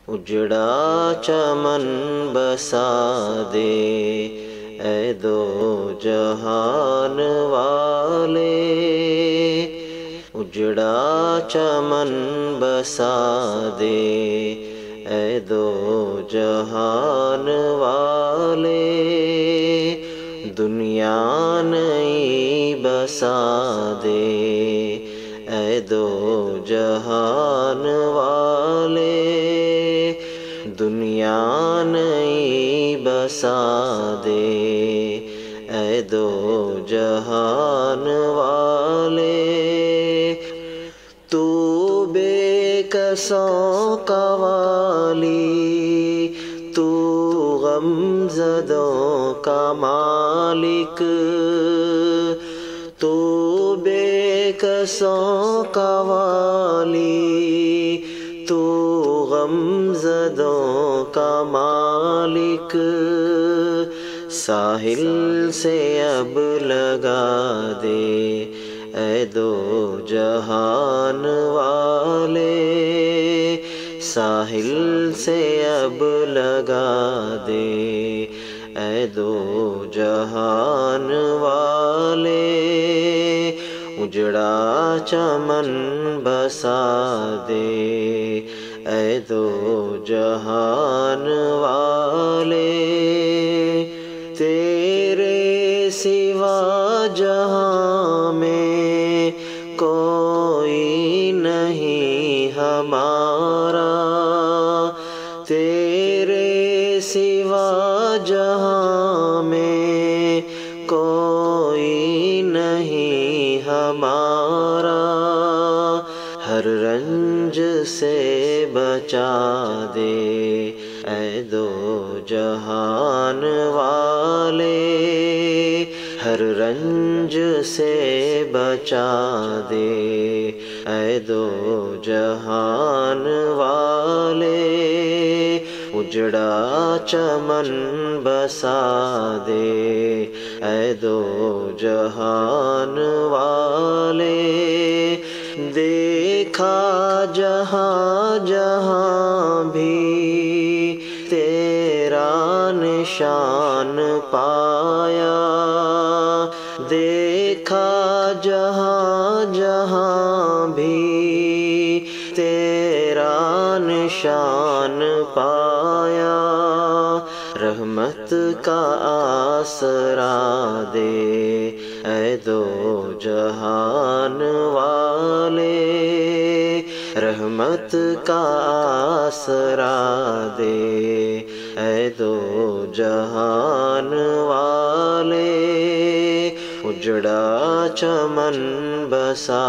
اجڑا چمن بسا دے اے دو جہان والے، اجڑا چمن بسا دے اے دو جہان والے، دنیا نئی بسا دے اے دو جہان والے، دنیا نئی بسا دے اے دو جہان والے، تو بے کسوں کا والی، تو غم زدوں کا مالک، تو بے کسوں کا والی، تو غم زدوں کا مالک، ساحل سے اب لگا دے اے دو جہان والے، ساحل سے اب لگا دے اے دو جہان والے، اجڑا چمن بسا دے اے دو جہان والے، تیرے سوا جہاں میں کوئی نہیں ہمارا، تیرے سوا جہاں میں کوئی نہیں ہمارا، ہر رنج سے بچا دے اے دو جہان والے، ہر رنج سے بچا دے اے دو جہان والے، اجڑا چمن بسا دے اے دو جہان والے، دیکھا جہاں جہاں بھی تیرا نشان پایا، دیکھا جہاں جہاں بھی تیرا نشان پایا، رحمت کا آسرا دے اے دو جہان والے، رحمت کا آسرا دے اے دو جہان والے، اجڑا چمن بسا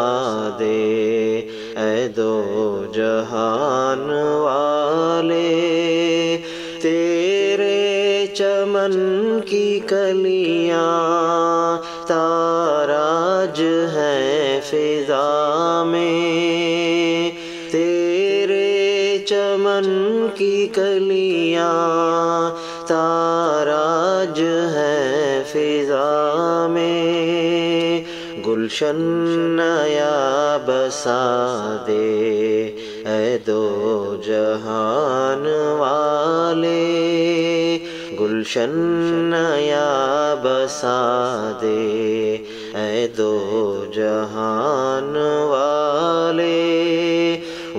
دے اے دو جہان والے، تیرے چمن کی کلیاں تاراج ہیں فضا میں، تیرے چمن کی کلیاں تاراج ہیں فضا میں، گلشن نیا بسا دے اے دو جہان والے، گلشن نیا بسا دے اے دو جہان والے،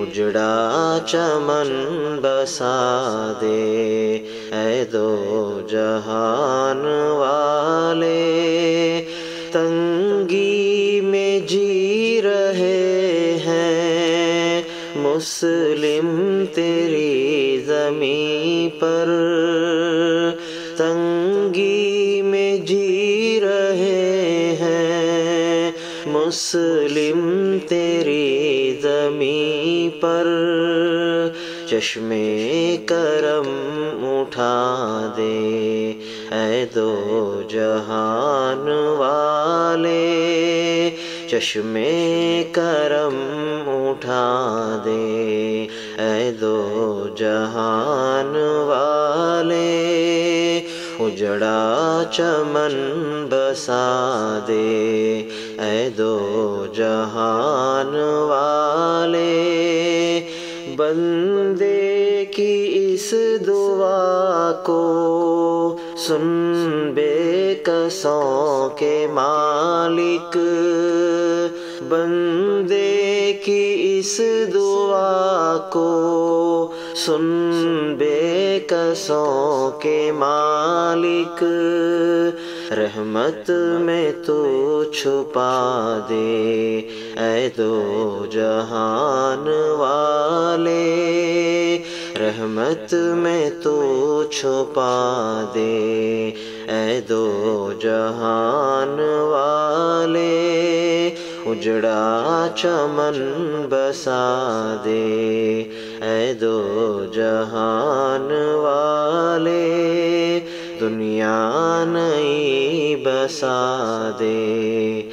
اجڑا چمن بسا دے اے دو جہان والے، تنگی میں جی رہے ہیں مسلم تیری زمین پر، تنگی میں جی رہے ہیں مسلم تیری زمین پر، چشمے کرم اٹھا دے اے دو جہان والے، چشمے کرم اٹھا دے اے دو جہان والے، اجڑا چمن بسا دے اے دو جہان والے، بندے کی اس دعا کو سن بے کسوں کے مالک، بندے کی اس دعا کو سن بے کسوں کے مالک، رحمت میں تو چھپا دے اے دو جہان والے، رحمت میں تو چھپا دے اے دو جہان والے، اجڑا چمن بسا دے اے دو جہان والے، دنیا نئی بسا دے